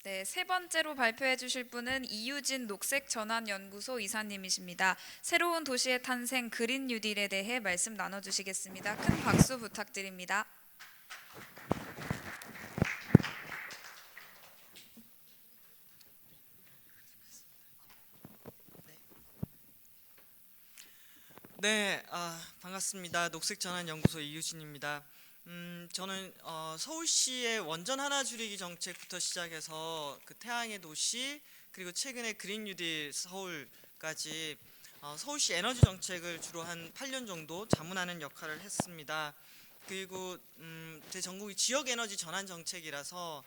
네, 세 번째로 발표해 주실 분은 이유진 녹색전환연구소 이사님이십니다. 새로운 도시의 탄생 그린 뉴딜에 대해 말씀 나눠주시겠습니다. 큰 박수 부탁드립니다. 네, 반갑습니다. 녹색전환연구소 이유진입니다. 저는 서울시의 원전 하나 줄이기 정책부터 시작해서 그 태양의 도시 그리고 최근에 그린 뉴딜 서울까지 서울시 에너지 정책을 주로 한 8년 정도 자문하는 역할을 했습니다. 그리고 제 전공이 지역 에너지 전환 정책이라서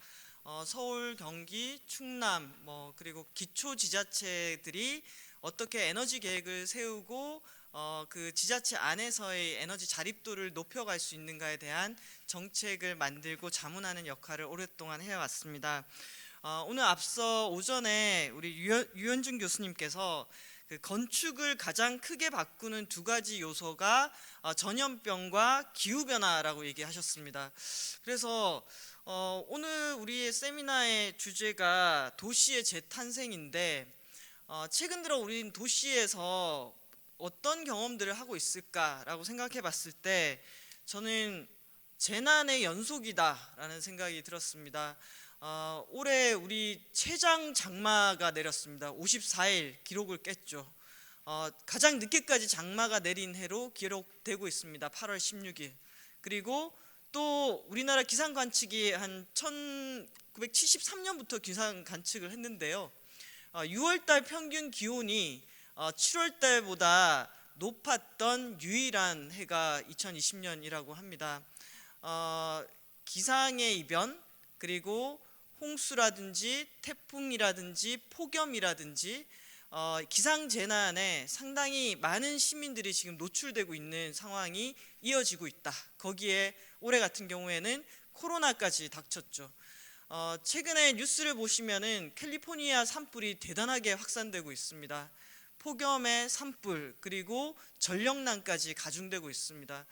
서울, 경기, 충남 그리고 기초 지자체들이 어떻게 에너지 계획을 세우고 그 지자체 안에서의 에너지 자립도를 높여갈 수 있는가에 대한 정책을 만들고 자문하는 역할을 오랫동안 해왔습니다. 오늘 앞서 오전에 우리 유현준 교수님께서 그 건축을 가장 크게 바꾸는 두 가지 요소가 전염병과 기후변화라고 얘기하셨습니다. 그래서 오늘 우리의 세미나의 주제가 도시의 재탄생인데 최근 들어 우리는 도시에서 어떤 경험들을 하고 있을까라고 생각해 봤을 때 저는 재난의 연속이다라는 생각이 들었습니다. 올해 우리 최장 장마가 내렸습니다. 54일 기록을 깼죠. 가장 늦게까지 장마가 내린 해로 기록되고 있습니다. 8월 16일. 그리고 또 우리나라 기상 관측이 한 1973년부터 기상 관측을 했는데요. 6월달 평균 기온이 7월달보다 높았던 유일한 해가 2020년이라고 합니다. 기상의 이변 그리고 홍수라든지 태풍이라든지 폭염이라든지 기상재난에 상당히 많은 시민들이 지금 노출되고 있는 상황이 이어지고 있다. 거기에 올해 같은 경우에는 코로나까지 닥쳤죠. 최근에 뉴스를 보시면은 캘리포니아 산불이 대단하게 확산되고 있습니다. 폭염의 산불 그리고 전력난까지 가중되고 있습니다.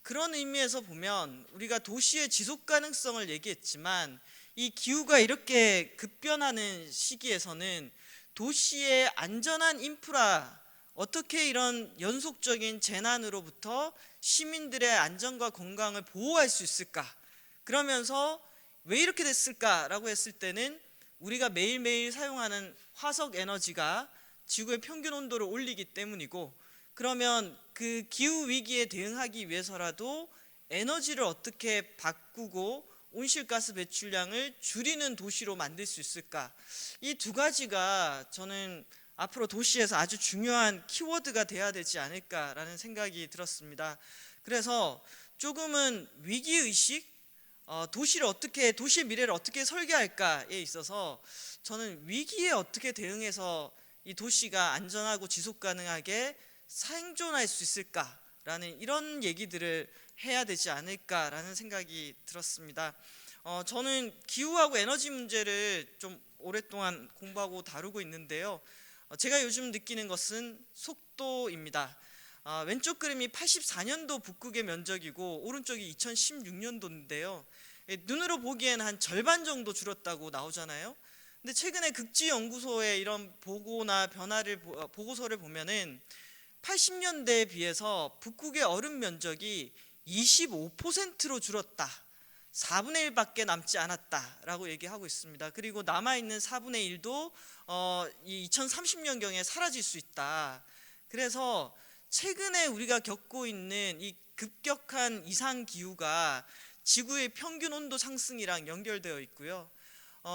그런 의미에서 보면 우리가 도시의 지속 가능성을 얘기했지만 이 기후가 이렇게 급변하는 시기에서는 도시의 안전한 인프라 어떻게 이런 연속적인 재난으로부터 시민들의 안전과 건강을 보호할 수 있을까? 그러면서 왜 이렇게 됐을까라고 했을 때는 우리가 매일매일 사용하는 화석 에너지가 지구의 평균 온도를 올리기 때문이고, 그러면 그 기후 위기에 대응하기 위해서라도 에너지를 어떻게 바꾸고 온실가스 배출량을 줄이는 도시로 만들 수 있을까? 이 두 가지가 저는 앞으로 도시에서 아주 중요한 키워드가 돼야 되지 않을까라는 생각이 들었습니다. 그래서 조금은 위기의식, 도시의 미래를 어떻게 설계할까에 있어서 저는 위기에 어떻게 대응해서 이 도시가 안전하고 지속 가능하게 생존할 수 있을까라는 이런 얘기들을 해야 되지 않을까라는 생각이 들었습니다. 저는 기후하고 에너지 문제를 좀 오랫동안 공부하고 다루고 있는데요. 제가 요즘 느끼는 것은 속도입니다. 왼쪽 그림이 84년도 북극의 면적이고 오른쪽이 2016년도인데요. 눈으로 보기에는 한 절반 정도 줄었다고 나오잖아요. 근데 최근에 극지연구소의 이런 보고나 보고서를 보면은 80년대에 비해서 북극의 얼음 면적이 25%로 줄었다. 4분의 1밖에 남지 않았다라고 얘기하고 있습니다. 그리고 남아있는 4분의 1도 이 2030년경에 사라질 수 있다. 그래서 최근에 우리가 겪고 있는 이 급격한 이상 기후가 지구의 평균 온도 상승이랑 연결되어 있고요.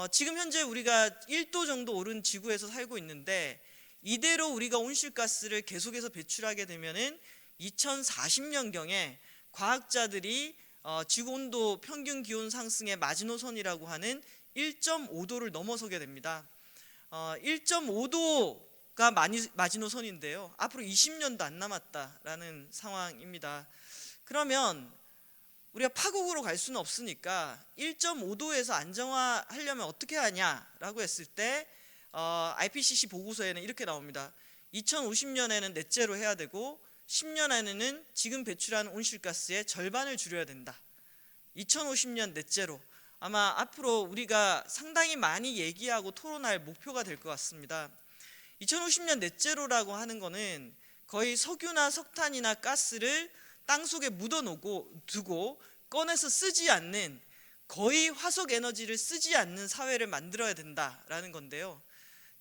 지금 현재 우리가 1도 정도 오른 지구에서 살고 있는데 이대로 우리가 온실가스를 계속해서 배출하게 되면은 2040년경에 과학자들이 지구 온도 평균 기온 상승의 마지노선이라고 하는 1.5도를 넘어서게 됩니다. 1.5도가 마지노선인데요. 앞으로 20년도 안 남았다라는 상황입니다. 그러면 우리가 파국으로 갈 수는 없으니까 1.5도에서 안정화하려면 어떻게 하냐라고 했을 때 IPCC 보고서에는 이렇게 나옵니다. 2050년에는 넷제로 해야 되고 10년 안에는 지금 배출하는 온실가스의 절반을 줄여야 된다. 2050년 넷제로. 아마 앞으로 우리가 상당히 많이 얘기하고 토론할 목표가 될 것 같습니다. 2050년 넷제로라고 하는 거는 거의 석유나 석탄이나 가스를 땅속에 묻어놓고 두고 꺼내서 쓰지 않는, 거의 화석 에너지를 쓰지 않는 사회를 만들어야 된다라는 건데요.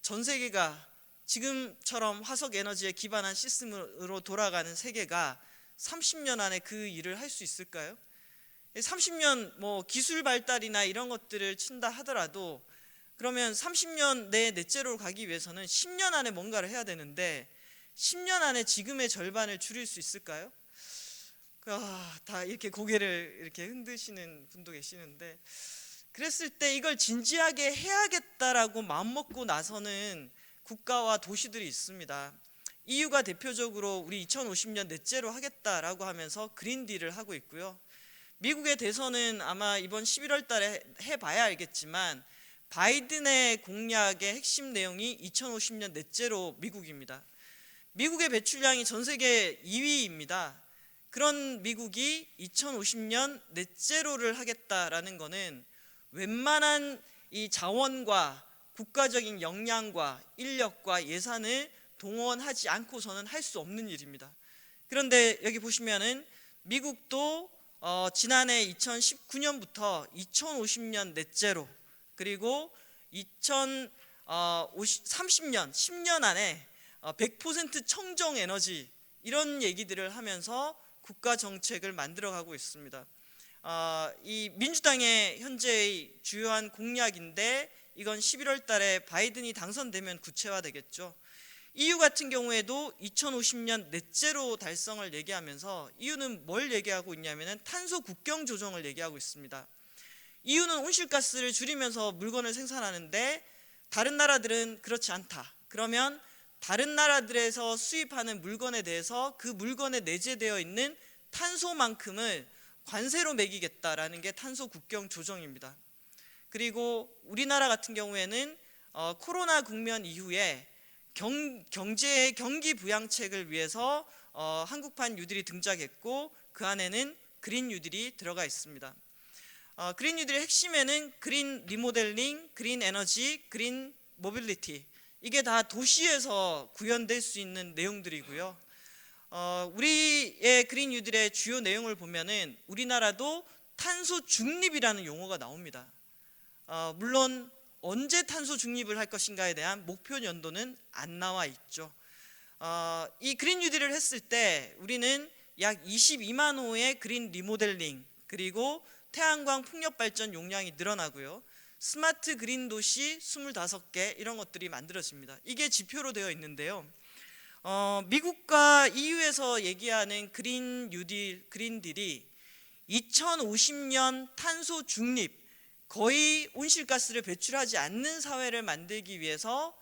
전 세계가 지금처럼 화석 에너지에 기반한 시스템으로 돌아가는 세계가 30년 안에 그 일을 할 수 있을까요? 30년 뭐 기술 발달이나 이런 것들을 친다 하더라도 그러면 30년 내에 넷제로로 가기 위해서는 10년 안에 뭔가를 해야 되는데 10년 안에 지금의 절반을 줄일 수 있을까요? 다 이렇게 고개를 이렇게 흔드시는 분도 계시는데, 그랬을 때 이걸 진지하게 해야겠다라고 마음먹고 나서는 국가와 도시들이 있습니다. EU가 대표적으로 우리 2050년 넷제로 하겠다라고 하면서 그린딜을 하고 있고요. 미국의 대선은 아마 이번 11월 달에 해봐야 알겠지만 바이든의 공약의 핵심 내용이 2050년 넷제로 미국입니다. 미국의 배출량이 전 세계 2위입니다. 그런 미국이 2050년 넷제로를 하겠다라는 것은 웬만한 이 자원과 국가적인 역량과 인력과 예산을 동원하지 않고서는 할 수 없는 일입니다. 그런데 여기 보시면은 미국도 지난해 2019년부터 2050년 넷제로, 그리고 2030년 10년 안에 100% 청정 에너지, 이런 얘기들을 하면서 국가 정책을 만들어가고 있습니다. 이 민주당의 현재의 주요한 공약인데 이건 11월 달에 바이든이 당선되면 구체화되겠죠. EU 같은 경우에도 2050년 넷제로 달성을 얘기하면서 EU는 뭘 얘기하고 있냐면은 탄소 국경 조정을 얘기하고 있습니다. EU는 온실가스를 줄이면서 물건을 생산하는데 다른 나라들은 그렇지 않다. 그러면 다른 나라들에서 수입하는 물건에 대해서 그 물건에 내재되어 있는 탄소만큼을 관세로 매기겠다라는 게 탄소 국경 조정입니다. 그리고 우리나라 같은 경우에는 코로나 국면 이후에 경제의 경기 부양책을 위해서 한국판 뉴딜이 등장했고 그 안에는 그린 뉴딜이 들어가 있습니다. 그린 뉴딜의 핵심에는 그린 리모델링, 그린 에너지, 그린 모빌리티, 이게 다 도시에서 구현될 수 있는 내용들이고요. 우리의 그린 뉴딜의 주요 내용을 보면은 우리나라도 탄소 중립이라는 용어가 나옵니다. 물론 언제 탄소 중립을 할 것인가에 대한 목표 연도는 안 나와 있죠. 이 그린 뉴딜을 했을 때 우리는 약 22만 호의 그린 리모델링, 그리고 태양광 풍력 발전 용량이 늘어나고요. 스마트 그린 도시 25개, 이런 것들이 만들어집니다. 이게 지표로 되어 있는데요. 미국과 EU에서 얘기하는 그린 뉴딜, 그린딜이 2050년 탄소 중립, 거의 온실가스를 배출하지 않는 사회를 만들기 위해서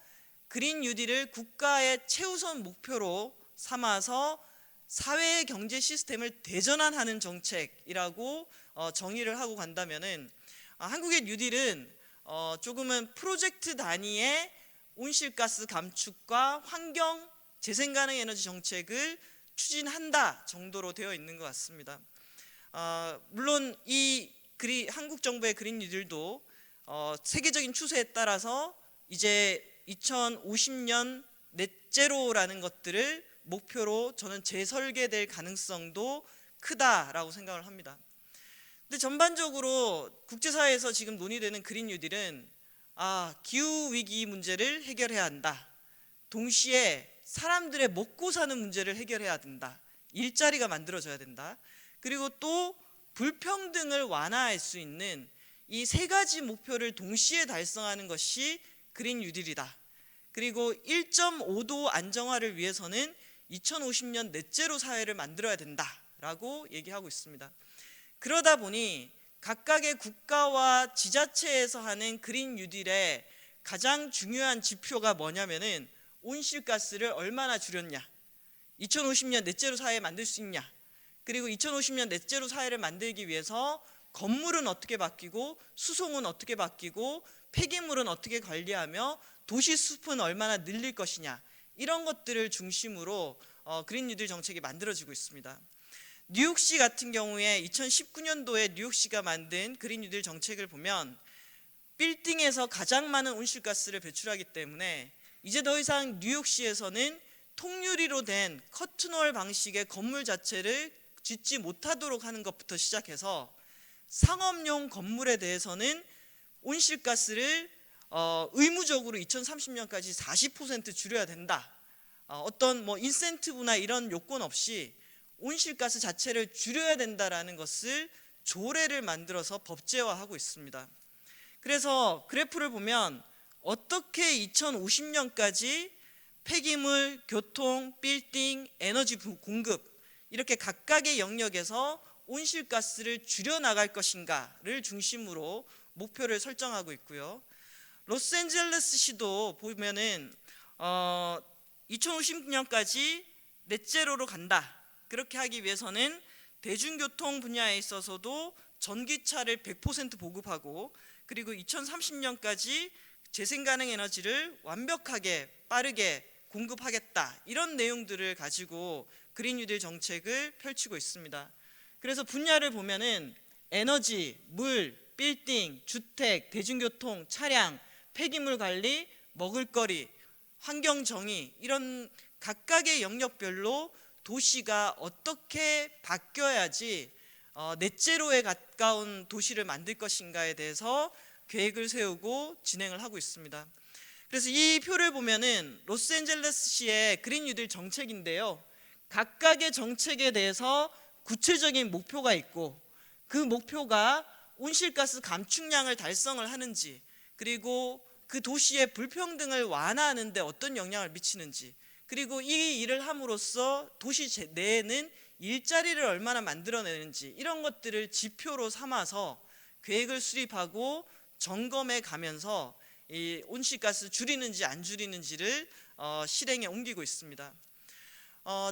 그린 뉴딜을 국가의 최우선 목표로 삼아서 사회 경제 시스템을 대전환하는 정책이라고 정의를 하고 간다면은 한국의 뉴딜은 조금은 프로젝트 단위의 온실가스 감축과 환경 재생 가능 에너지 정책을 추진한다 정도로 되어 있는 것 같습니다. 물론 이 한국 정부의 그린 뉴딜도 세계적인 추세에 따라서 이제 2050년 넷제로라는 것들을 목표로 저는 재설계될 가능성도 크다라고 생각을 합니다. 근데 전반적으로 국제사회에서 지금 논의되는 그린 뉴딜은 기후 위기 문제를 해결해야 한다. 동시에 사람들의 먹고 사는 문제를 해결해야 된다. 일자리가 만들어져야 된다. 그리고 또 불평등을 완화할 수 있는 이 세 가지 목표를 동시에 달성하는 것이 그린 뉴딜이다. 그리고 1.5도 안정화를 위해서는 2050년 넷제로 사회를 만들어야 된다라고 얘기하고 있습니다. 그러다 보니 각각의 국가와 지자체에서 하는 그린 뉴딜의 가장 중요한 지표가 뭐냐면은 온실가스를 얼마나 줄였냐, 2050년 넷제로 사회 만들 수 있냐, 그리고 2050년 넷제로 사회를 만들기 위해서 건물은 어떻게 바뀌고 수송은 어떻게 바뀌고 폐기물은 어떻게 관리하며 도시 숲은 얼마나 늘릴 것이냐, 이런 것들을 중심으로 그린 뉴딜 정책이 만들어지고 있습니다. 뉴욕시 같은 경우에 2019년도에 뉴욕시가 만든 그린 뉴딜 정책을 보면 빌딩에서 가장 많은 온실가스를 배출하기 때문에 이제 더 이상 뉴욕시에서는 통유리로 된 커튼홀 방식의 건물 자체를 짓지 못하도록 하는 것부터 시작해서 상업용 건물에 대해서는 온실가스를 의무적으로 2030년까지 40% 줄여야 된다. 어떤 인센티브나 이런 요건 없이 온실가스 자체를 줄여야 된다라는 것을 조례를 만들어서 법제화하고 있습니다. 그래서 그래프를 보면 어떻게 2050년까지 폐기물, 교통, 빌딩, 에너지 공급 이렇게 각각의 영역에서 온실가스를 줄여나갈 것인가를 중심으로 목표를 설정하고 있고요. 로스앤젤레스시도 보면은 2050년까지 넷제로로 간다. 그렇게 하기 위해서는 대중교통 분야에 있어서도 전기차를 100% 보급하고 그리고 2030년까지 재생가능 에너지를 완벽하게 빠르게 공급하겠다. 이런 내용들을 가지고 그린 뉴딜 정책을 펼치고 있습니다. 그래서 분야를 보면은 에너지, 물, 빌딩, 주택, 대중교통, 차량, 폐기물 관리, 먹을거리, 환경 정의 이런 각각의 영역별로 도시가 어떻게 바뀌어야지 넷제로에 가까운 도시를 만들 것인가에 대해서 계획을 세우고 진행을 하고 있습니다. 그래서 이 표를 보면은 로스앤젤레스시의 그린 뉴딜 정책인데요. 각각의 정책에 대해서 구체적인 목표가 있고 그 목표가 온실가스 감축량을 달성을 하는지 그리고 그 도시의 불평등을 완화하는 데 어떤 영향을 미치는지 그리고 이 일을 함으로써 도시 내에는 일자리를 얼마나 만들어내는지 이런 것들을 지표로 삼아서 계획을 수립하고 점검해 가면서 이 온실가스 줄이는지 안 줄이는지를 실행에 옮기고 있습니다.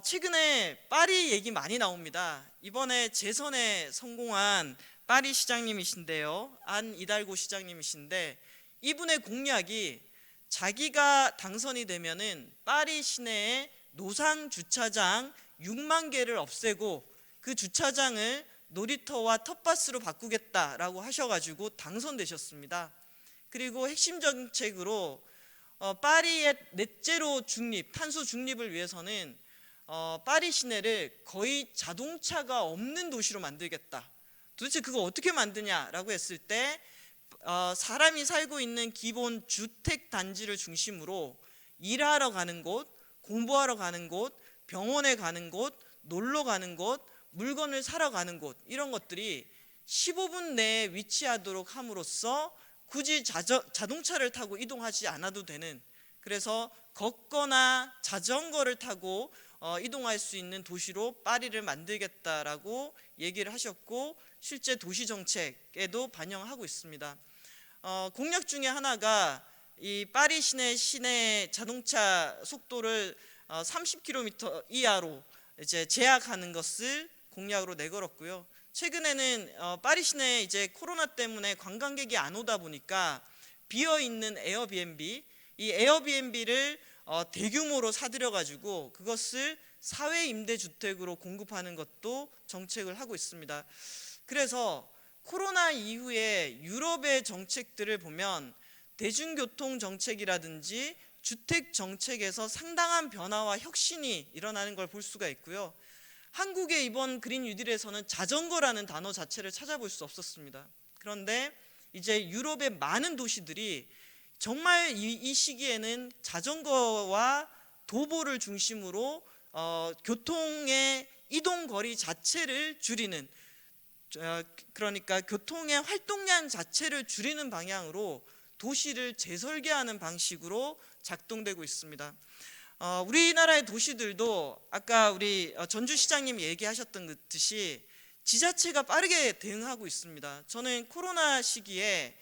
최근에 파리 얘기 많이 나옵니다. 이번에 재선에 성공한 파리 시장님이신데요. 안 이달고 시장님이신데 이분의 공약이 자기가 당선이 되면은 파리 시내에 노상 주차장 6만 개를 없애고 그 주차장을 놀이터와 텃밭으로 바꾸겠다라고 하셔가지고 당선되셨습니다. 그리고 핵심 정책으로 파리의 넷제로 중립, 탄소 중립을 위해서는 파리 시내를 거의 자동차가 없는 도시로 만들겠다. 도대체 그거 어떻게 만드냐라고 했을 때 사람이 살고 있는 기본 주택 단지를 중심으로 일하러 가는 곳, 공부하러 가는 곳, 병원에 가는 곳, 놀러 가는 곳, 물건을 사러 가는 곳 이런 것들이 15분 내에 위치하도록 함으로써 굳이 자동차를 타고 이동하지 않아도 되는 그래서 걷거나 자전거를 타고 이동할 수 있는 도시로 파리를 만들겠다라고 얘기를 하셨고 실제 도시 정책에도 반영하고 있습니다. 공약 중에 하나가 이 파리 시내 자동차 속도를 30km 이하로 이제 제약하는 것을 공약으로 내걸었고요. 최근에는 파리 시내에 이제 코로나 때문에 관광객이 안 오다 보니까 비어 있는 에어비앤비, 이 에어비앤비를 대규모로 사들여 가지고 그것을 사회 임대 주택으로 공급하는 것도 정책을 하고 있습니다. 그래서 코로나 이후에 유럽의 정책들을 보면 대중교통 정책이라든지 주택 정책에서 상당한 변화와 혁신이 일어나는 걸 볼 수가 있고요. 한국의 이번 그린 뉴딜에서는 자전거라는 단어 자체를 찾아볼 수 없었습니다. 그런데 이제 유럽의 많은 도시들이 정말 이 시기에는 자전거와 도보를 중심으로 교통의 이동 거리 자체를 줄이는 그러니까 교통의 활동량 자체를 줄이는 방향으로 도시를 재설계하는 방식으로 작동되고 있습니다. 우리나라의 도시들도 아까 우리 전주시장님이 얘기하셨던 듯이 지자체가 빠르게 대응하고 있습니다. 저는 코로나 시기에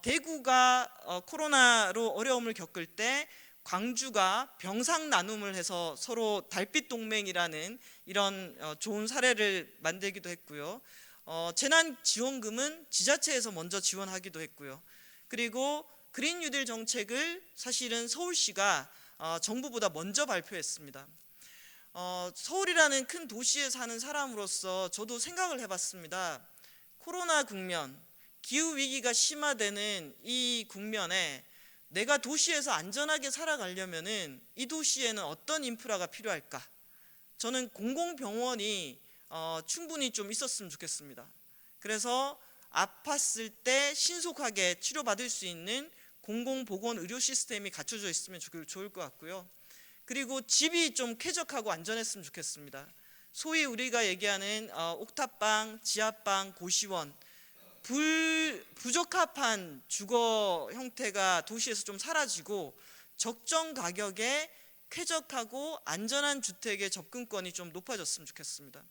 대구가 코로나로 어려움을 겪을 때 광주가 병상 나눔을 해서 서로 달빛 동맹이라는 이런 좋은 사례를 만들기도 했고요. 재난지원금은 지자체에서 먼저 지원하기도 했고요. 그리고 그린 뉴딜 정책을 사실은 서울시가 정부보다 먼저 발표했습니다. 서울이라는 큰 도시에 사는 사람으로서 저도 생각을 해봤습니다. 코로나 국면, 기후 위기가 심화되는 이 국면에 내가 도시에서 안전하게 살아가려면은 이 도시에는 어떤 인프라가 필요할까? 저는 공공병원이 충분히 좀 있었으면 좋겠습니다. 그래서 아팠을 때 신속하게 치료받을 수 있는 공공보건 의료 시스템이 갖춰져 있으면 좋을 것 같고요. 그리고 집이 좀 쾌적하고 안전했으면 좋겠습니다. 소위 우리가 얘기하는 옥탑방, 지하방, 고시원, 부적합한 주거 형태가 도시에서 좀 사라지고 적정 가격에 쾌적하고 안전한 주택의 접근권이 좀 높아졌으면 좋겠습니다.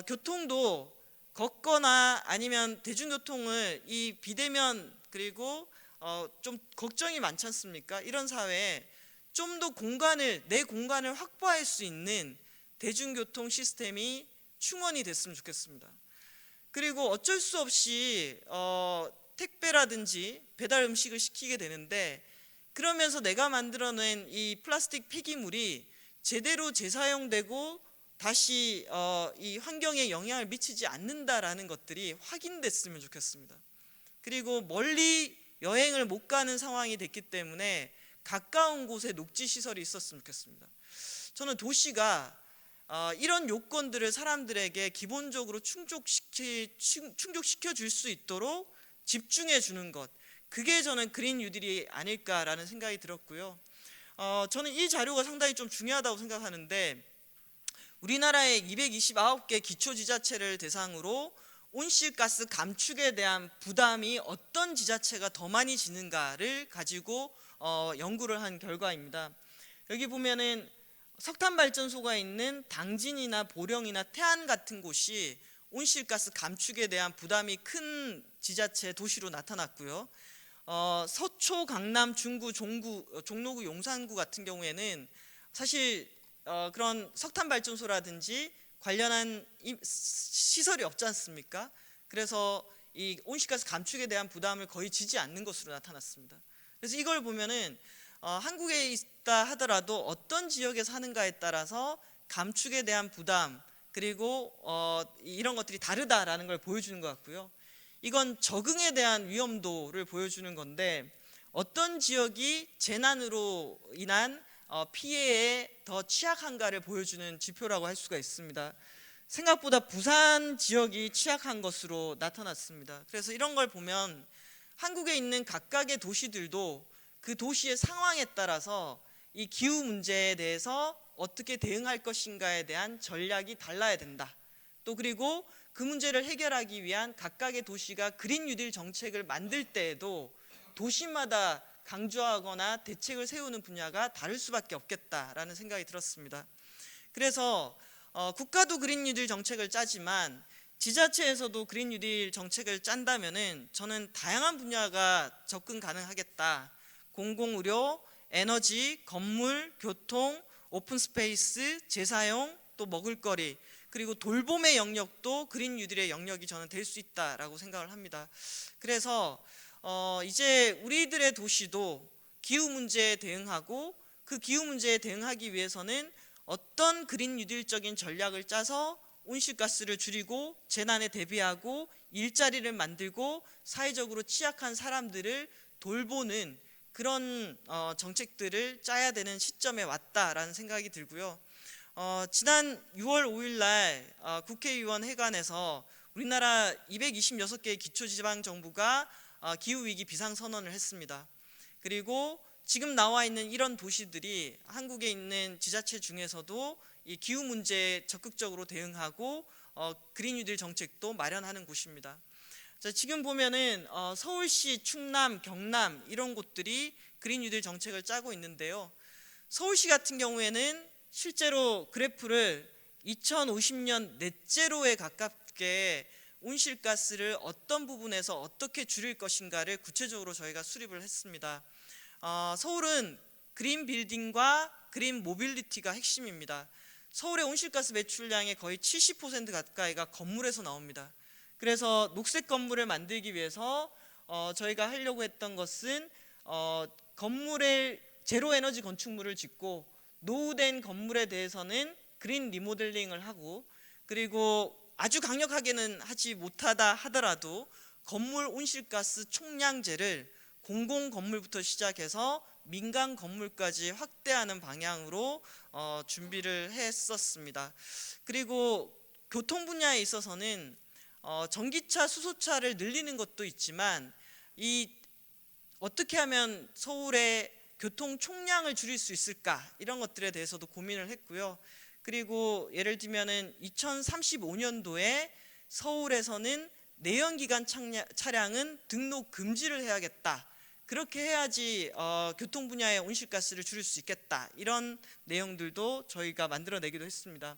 교통도 걷거나 아니면 대중교통을 이 비대면 그리고 좀 걱정이 많지 않습니까? 이런 사회에 좀 더 내 공간을 확보할 수 있는 대중교통 시스템이 충원이 됐으면 좋겠습니다. 그리고 어쩔 수 없이 택배라든지 배달 음식을 시키게 되는데 그러면서 내가 만들어낸 이 플라스틱 폐기물이 제대로 재사용되고 다시 이 환경에 영향을 미치지 않는다라는 것들이 확인됐으면 좋겠습니다. 그리고 멀리 여행을 못 가는 상황이 됐기 때문에 가까운 곳에 녹지 시설이 있었으면 좋겠습니다. 저는 도시가 이런 요건들을 사람들에게 기본적으로 충족시켜 줄 수 있도록 집중해 주는 것, 그게 저는 그린 뉴딜이 아닐까라는 생각이 들었고요. 저는 이 자료가 상당히 좀 중요하다고 생각하는데 우리나라의 229개 기초지자체를 대상으로 온실가스 감축에 대한 부담이 어떤 지자체가 더 많이 지는가를 가지고 연구를 한 결과입니다. 여기 보면은 석탄 발전소가 있는 당진이나 보령이나 태안 같은 곳이 온실가스 감축에 대한 부담이 큰 지자체 도시로 나타났고요. 서초, 강남, 중구, 종로구, 용산구 같은 경우에는 사실 그런 석탄 발전소라든지 관련한 시설이 없지 않습니까? 그래서 이 온실가스 감축에 대한 부담을 거의 지지 않는 것으로 나타났습니다. 그래서 이걸 보면은 한국에 있다 하더라도 어떤 지역에 사는가에 따라서 감축에 대한 부담 그리고 이런 것들이 다르다라는 걸 보여주는 것 같고요. 이건 적응에 대한 위험도를 보여주는 건데 어떤 지역이 재난으로 인한 피해에 더 취약한가를 보여주는 지표라고 할 수가 있습니다. 생각보다 부산 지역이 취약한 것으로 나타났습니다. 그래서 이런 걸 보면 한국에 있는 각각의 도시들도 그 도시의 상황에 따라서 이 기후 문제에 대해서 어떻게 대응할 것인가에 대한 전략이 달라야 된다. 또 그리고 그 문제를 해결하기 위한 각각의 도시가 그린 뉴딜 정책을 만들 때에도 도시마다 강조하거나 대책을 세우는 분야가 다를 수밖에 없겠다라는 생각이 들었습니다. 그래서 국가도 그린 뉴딜 정책을 짜지만 지자체에서도 그린 뉴딜 정책을 짠다면은 저는 다양한 분야가 접근 가능하겠다. 공공의료, 에너지, 건물, 교통, 오픈 스페이스, 재사용, 또 먹을거리, 그리고 돌봄의 영역도 그린 뉴딜의 영역이 저는 될 수 있다라고 생각을 합니다. 그래서 이제 우리들의 도시도 기후 문제에 대응하고 그 기후 문제에 대응하기 위해서는 어떤 그린 뉴딜적인 전략을 짜서 온실가스를 줄이고 재난에 대비하고 일자리를 만들고 사회적으로 취약한 사람들을 돌보는 그런 정책들을 짜야 되는 시점에 왔다라는 생각이 들고요. 지난 6월 5일 날 국회의원 회관에서 우리나라 226개의 기초지방정부가 기후위기 비상선언을 했습니다. 그리고 지금 나와 있는 이런 도시들이 한국에 있는 지자체 중에서도 이 기후 문제에 적극적으로 대응하고 그린 뉴딜 정책도 마련하는 곳입니다. 자, 지금 보면은 서울시, 충남, 경남 이런 곳들이 그린 뉴딜 정책을 짜고 있는데요. 서울시 같은 경우에는 실제로 그래프를 2050년 넷제로에 가깝게 온실가스를 어떤 부분에서 어떻게 줄일 것인가를 구체적으로 저희가 수립을 했습니다. 서울은 그린 빌딩과 그린 모빌리티가 핵심입니다. 서울의 온실가스 매출량의 거의 70% 가까이가 건물에서 나옵니다. 그래서 녹색 건물을 만들기 위해서 저희가 하려고 했던 것은 건물에 제로 에너지 건축물을 짓고 노후된 건물에 대해서는 그린 리모델링을 하고, 그리고 아주 강력하게는 하지 못하다 하더라도 건물 온실가스 총량제를 공공 건물부터 시작해서 민간 건물까지 확대하는 방향으로 준비를 했었습니다. 그리고 교통 분야에 있어서는 전기차, 수소차를 늘리는 것도 있지만 어떻게 하면 서울의 교통 총량을 줄일 수 있을까, 이런 것들에 대해서도 고민을 했고요. 그리고 예를 들면은 2035년도에 서울에서는 내연기관 차량은 등록 금지를 해야겠다. 그렇게 해야지 교통 분야의 온실가스를 줄일 수 있겠다. 이런 내용들도 저희가 만들어내기도 했습니다.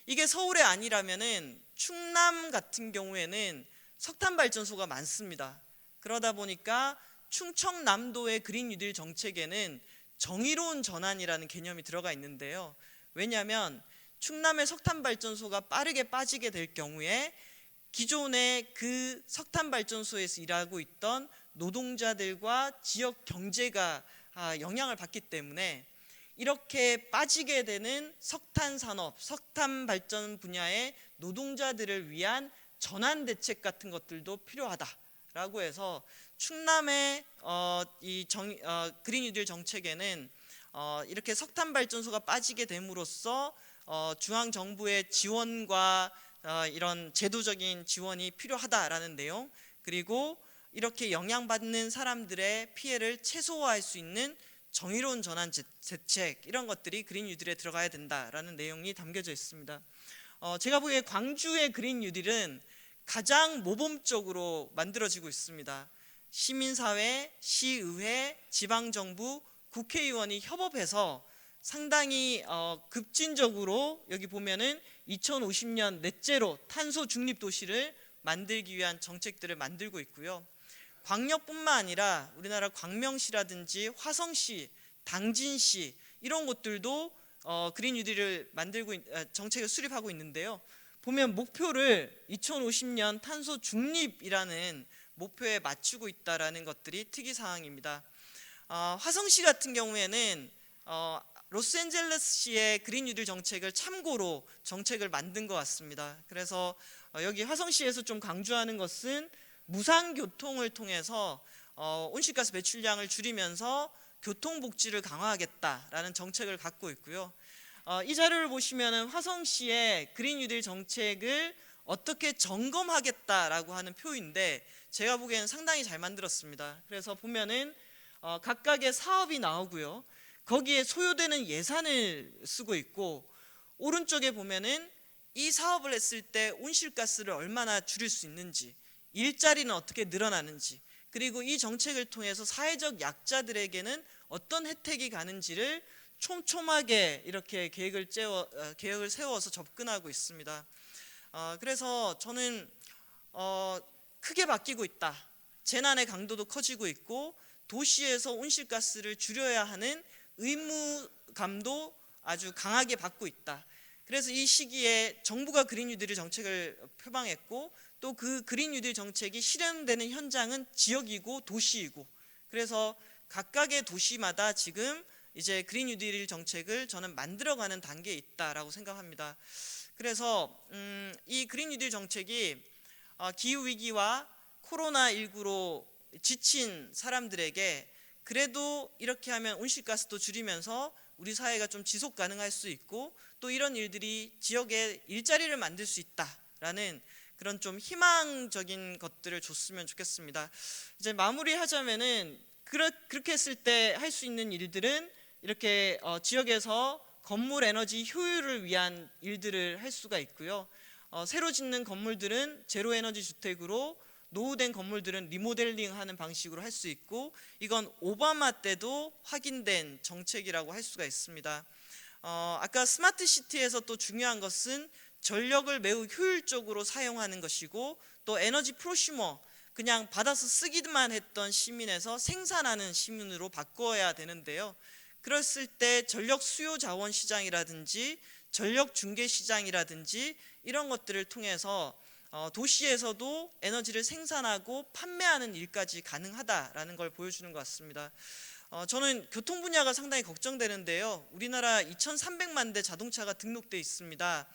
이게 서울에 아니라면은 충남 같은 경우에는 석탄 발전소가 많습니다. 그러다 보니까 충청남도의 그린 뉴딜 정책에는 정의로운 전환이라는 개념이 들어가 있는데요. 왜냐하면 충남의 석탄 발전소가 빠르게 빠지게 될 경우에 기존의 그 석탄 발전소에서 일하고 있던 노동자들과 지역 경제가 영향을 받기 때문에 이렇게 빠지게 되는 석탄 산업, 석탄 발전 분야의 노동자들을 위한 전환 대책 같은 것들도 필요하다라고 해서 충남의 그린 뉴딜 정책에는 이렇게 석탄 발전소가 빠지게 됨으로써 중앙 정부의 지원과 이런 제도적인 지원이 필요하다라는 내용, 그리고 이렇게 영향받는 사람들의 피해를 최소화할 수 있는 정의로운 전환 대책, 이런 것들이 그린 뉴딜에 들어가야 된다라는 내용이 담겨져 있습니다. 제가 보기에 광주의 그린 뉴딜은 가장 모범적으로 만들어지고 있습니다. 시민사회, 시의회, 지방정부, 국회의원이 협업해서 상당히 급진적으로 여기 보면은 2050년 넷제로 탄소 중립 도시를 만들기 위한 정책들을 만들고 있고요. 광역뿐만 아니라 우리나라 광명시라든지 화성시, 당진시 이런 곳들도 그린 뉴딜을 정책을 수립하고 있는데요. 보면 목표를 2050년 탄소 중립이라는 목표에 맞추고 있다라는 것들이 특이사항입니다. 화성시 같은 경우에는 로스앤젤레스시의 그린 뉴딜 정책을 참고로 정책을 만든 것 같습니다. 그래서 여기 화성시에서 좀 강조하는 것은 무상교통을 통해서 온실가스 배출량을 줄이면서 교통복지를 강화하겠다라는 정책을 갖고 있고요. 이 자료를 보시면 화성시의 그린 뉴딜 정책을 어떻게 점검하겠다라고 하는 표인데 제가 보기에는 상당히 잘 만들었습니다. 그래서 보면은 각각의 사업이 나오고요. 거기에 소요되는 예산을 쓰고 있고, 오른쪽에 보면은 이 사업을 했을 때 온실가스를 얼마나 줄일 수 있는지, 일자리는 어떻게 늘어나는지, 그리고 이 정책을 통해서 사회적 약자들에게는 어떤 혜택이 가는지를 촘촘하게 이렇게 계획을 세워서 접근하고 있습니다. 그래서 저는 크게 바뀌고 있다. 재난의 강도도 커지고 있고 도시에서 온실가스를 줄여야 하는 의무감도 아주 강하게 받고 있다. 그래서 이 시기에 정부가 그린 뉴딜 정책을 표방했고 또 그 그린 뉴딜 정책이 실현되는 현장은 지역이고 도시이고, 그래서 각각의 도시마다 지금 이제 그린 뉴딜 정책을 저는 만들어가는 단계에 있다라고 생각합니다. 그래서 이 그린 뉴딜 정책이 기후 위기와 코로나19로 지친 사람들에게 그래도 이렇게 하면 온실가스도 줄이면서 우리 사회가 좀 지속 가능할 수 있고 또 이런 일들이 지역에 일자리를 만들 수 있다라는 그런 좀 희망적인 것들을 줬으면 좋겠습니다. 이제 마무리하자면은 그렇게 했을 때 할 수 있는 일들은 이렇게 지역에서 건물 에너지 효율을 위한 일들을 할 수가 있고요. 새로 짓는 건물들은 제로 에너지 주택으로, 노후된 건물들은 리모델링하는 방식으로 할 수 있고, 이건 오바마 때도 확인된 정책이라고 할 수가 있습니다. 아까 스마트 시티에서 또 중요한 것은 전력을 매우 효율적으로 사용하는 것이고, 또 에너지 프로슈머, 그냥 받아서 쓰기만 했던 시민에서 생산하는 시민으로 바꿔야 되는데요. 그랬을 때 전력 수요 자원 시장이라든지 전력 중개 시장이라든지 이런 것들을 통해서 도시에서도 에너지를 생산하고 판매하는 일까지 가능하다라는 걸 보여주는 것 같습니다. 저는 교통 분야가 상당히 걱정되는데요. 우리나라 2,300만 대 자동차가 등록돼 있습니다.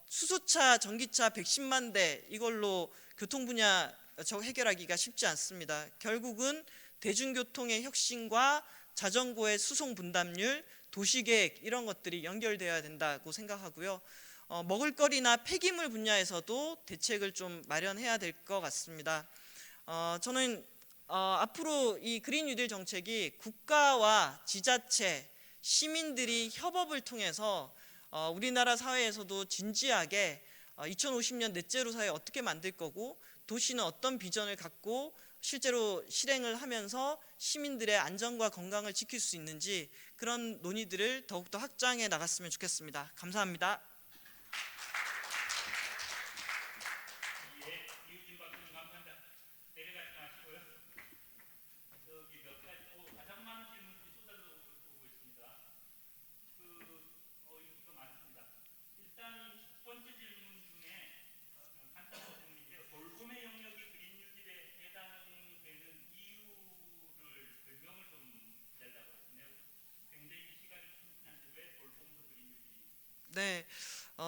수소차, 전기차 110만 대 이걸로 교통 분야 해결하기가 쉽지 않습니다. 결국은 대중교통의 혁신과 자전거의 수송 분담률, 도시계획 이런 것들이 연결되어야 된다고 생각하고요. 먹을거리나 폐기물 분야에서도 대책을 좀 마련해야 될 것 같습니다. 저는 앞으로 이 그린 뉴딜 정책이 국가와 지자체, 시민들이 협업을 통해서 우리나라 사회에서도 진지하게 2050년 넷제로 사회 어떻게 만들 거고 도시는 어떤 비전을 갖고 실제로 실행을 하면서 시민들의 안전과 건강을 지킬 수 있는지 그런 논의들을 더욱더 확장해 나갔으면 좋겠습니다. 감사합니다. 네,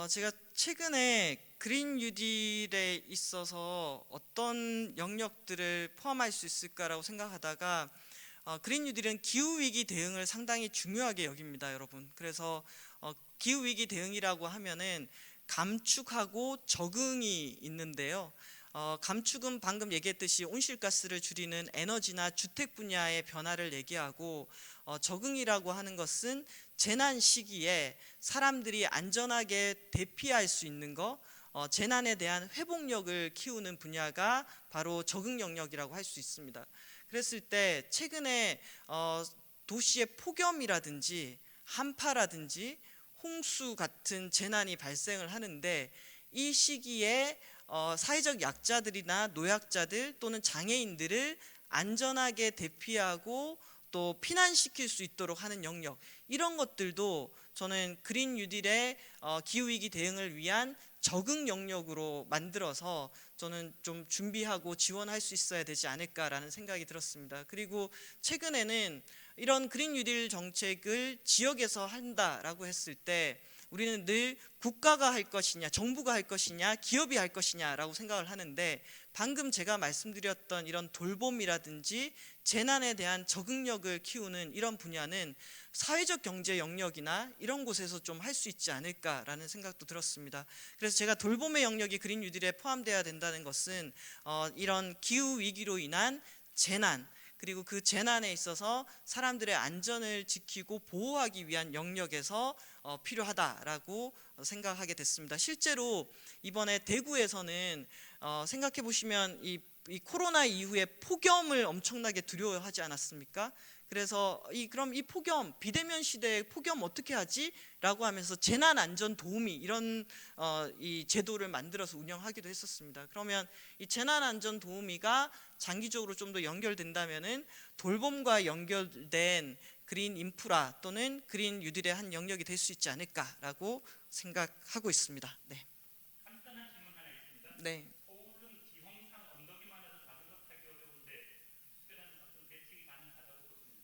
제가 최근에 그린 뉴딜에 있어서 어떤 영역들을 포함할 수 있을까라고 생각하다가 그린 뉴딜은 기후 위기 대응을 상당히 중요하게 여깁니다, 여러분. 그래서 기후 위기 대응이라고 하면은 감축하고 적응이 있는데요. 감축은 방금 얘기했듯이 온실가스를 줄이는 에너지나 주택 분야의 변화를 얘기하고 적응이라고 하는 것은 재난 시기에 사람들이 안전하게 대피할 수 있는 거, 재난에 대한 회복력을 키우는 분야가 바로 적응 영역이라고 할 수 있습니다. 그랬을 때 최근에 도시의 폭염이라든지 한파라든지 홍수 같은 재난이 발생을 하는데 이 시기에 사회적 약자들이나 노약자들 또는 장애인들을 안전하게 대피하고 또 피난시킬 수 있도록 하는 영역, 이런 것들도 저는 그린 뉴딜의 기후위기 대응을 위한 적응 영역으로 만들어서 저는 좀 준비하고 지원할 수 있어야 되지 않을까라는 생각이 들었습니다. 그리고 최근에는 이런 그린 뉴딜 정책을 지역에서 한다라고 했을 때 우리는 늘 국가가 할 것이냐, 정부가 할 것이냐, 기업이 할 것이냐라고 생각을 하는데 방금 제가 말씀드렸던 이런 돌봄이라든지 재난에 대한 적응력을 키우는 이런 분야는 사회적 경제 영역이나 이런 곳에서 좀 할 수 있지 않을까라는 생각도 들었습니다. 그래서 제가 돌봄의 영역이 그린 뉴딜에 포함되어야 된다는 것은 이런 기후 위기로 인한 재난, 그리고 그 재난에 있어서 사람들의 안전을 지키고 보호하기 위한 영역에서 필요하다라고 생각하게 됐습니다. 실제로 이번에 대구에서는 생각해 보시면 이 코로나 이후에 폭염을 엄청나게 두려워하지 않았습니까? 그래서 그럼 이 폭염, 비대면 시대에 폭염 어떻게 하지? 라고 하면서 재난안전도우미 이런 이 제도를 만들어서 운영하기도 했었습니다. 그러면 이 재난안전도우미가 장기적으로 좀 더 연결된다면은 돌봄과 연결된 그린 인프라 또는 그린 뉴딜의 한 영역이 될 수 있지 않을까라고 생각하고 있습니다. 네. 간단한 질문 하나 있습니다. 네. 서울은 기홍상 언덕이 많아서 자전거 타기 어려운데 특별한 어떤 대책이 가능하다고 보시는지?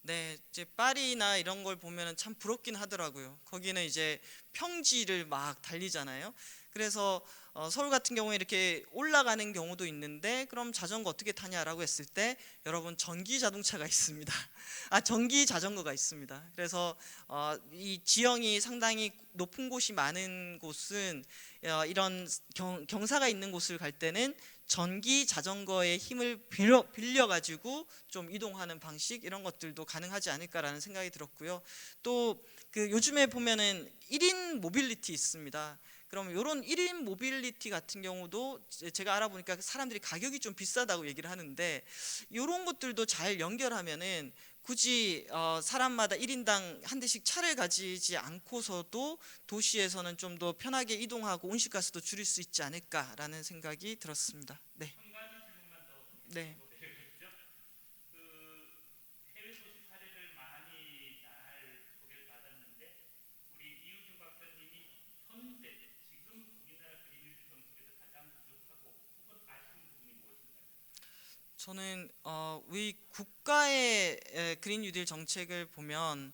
네, 이제 파리나 이런 걸 보면은 참 부럽긴 하더라고요. 거기는 이제 평지를 막 달리잖아요. 그래서 서울 같은 경우에 이렇게 올라가는 경우도 있는데 그럼 자전거 어떻게 타냐라고 했을 때 여러분 전기 자동차가 있습니다. 전기 자전거가 있습니다. 그래서 이 지형이 상당히 높은 곳이 많은 곳은 이런 경사가 있는 곳을 갈 때는 전기 자전거의 힘을 빌려 가지고 좀 이동하는 방식 이런 것들도 가능하지 않을까라는 생각이 들었고요. 또 그 요즘에 보면은 1인 모빌리티 있습니다. 그럼 이런 1인 모빌리티 같은 경우도 제가 알아보니까 사람들이 가격이 좀 비싸다고 얘기를 하는데 이런 것들도 잘 연결하면은 굳이 사람마다 1인당 한 대씩 차를 가지지 않고서도 도시에서는 좀 더 편하게 이동하고 온실가스도 줄일 수 있지 않을까라는 생각이 들었습니다. 네. 한 가지 질문만 더 네. 내려주시죠. 그 해외 도시 사례를 많이 잘 소개를 받았는데 우리 이우진 박사님이 현재 지금 우리나라 그린뉴딜 정책에서 가장 부족하고 혹은 아쉬운 부분이 무엇인가요? 저는 우리 국가의 그린 뉴딜 정책을 보면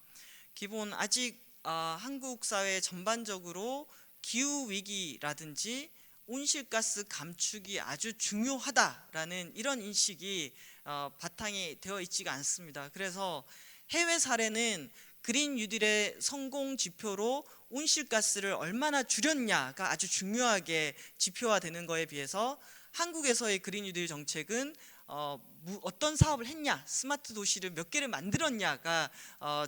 기본 아직 한국 사회 전반적으로 기후 위기라든지 온실가스 감축이 아주 중요하다라는 이런 인식이 바탕이 되어 있지가 않습니다. 그래서 해외 사례는 그린 뉴딜의 성공 지표로 온실가스를 얼마나 줄였냐가 아주 중요하게 지표화되는 거에 비해서 한국에서의 그린 뉴딜 정책은 어떤 사업을 했냐, 스마트 도시를 몇 개를 만들었냐가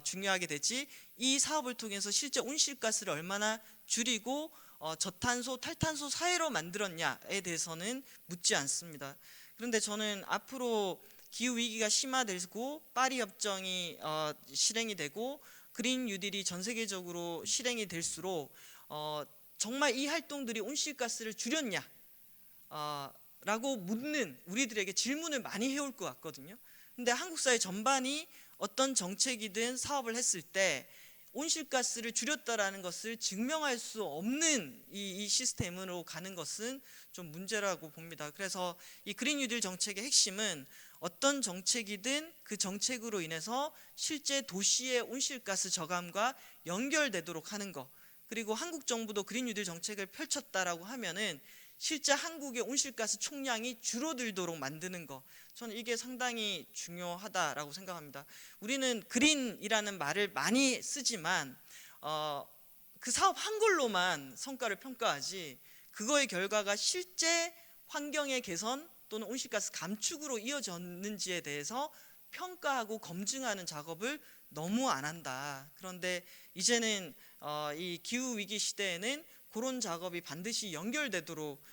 중요하게 되지, 이 사업을 통해서 실제 온실가스를 얼마나 줄이고 저탄소, 탈탄소 사회로 만들었냐에 대해서는 묻지 않습니다. 그런데 저는 앞으로 기후 위기가 심화되고 파리 협정이 실행이 되고 그린 뉴딜이 전 세계적으로 실행이 될수록 정말 이 활동들이 온실가스를 줄였냐 라고 묻는 우리들에게 질문을 많이 해올 것 같거든요. 근데 한국 사회 전반이 어떤 정책이든 사업을 했을 때 온실가스를 줄였다라는 것을 증명할 수 없는 이 시스템으로 가는 것은 좀 문제라고 봅니다. 그래서 이 그린 뉴딜 정책의 핵심은 어떤 정책이든 그 정책으로 인해서 실제 도시의 온실가스 저감과 연결되도록 하는 것, 그리고 한국 정부도 그린 뉴딜 정책을 펼쳤다라고 하면은 실제 한국의 온실가스 총량이 줄어들도록 만드는 것, 저는 이게 상당히 중요하다라고 생각합니다. 우리는 그린이라는 말을 많이 쓰지만 그 사업 한 걸로만 성과를 평가하지 그거의 결과가 실제 환경의 개선 또는 온실가스 감축으로 이어졌는지에 대해서 평가하고 검증하는 작업을 너무 안 한다. 그런데 이제는 이 기후 위기 시대에는 그런 작업이 반드시 연결되도록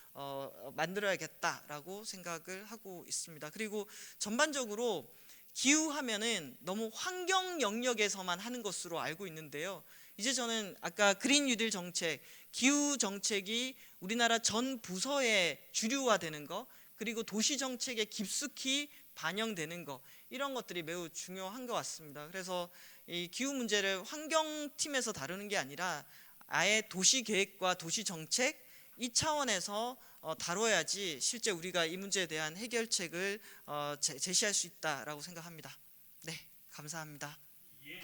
만들어야겠다라고 생각을 하고 있습니다. 그리고 전반적으로 기후 하면은 너무 환경 영역에서만 하는 것으로 알고 있는데요. 이제 저는 아까 그린 뉴딜 정책, 기후 정책이 우리나라 전 부서에 주류화되는 거, 그리고 도시 정책에 깊숙이 반영되는 거, 이런 것들이 매우 중요한 것 같습니다. 그래서 이 기후 문제를 환경팀에서 다루는 게 아니라 아예 도시 계획과 도시 정책 이 차원에서 다뤄야지 실제 우리가 이 문제에 대한 해결책을 제시할 수 있다라고 생각합니다. 네, 감사합니다. 예.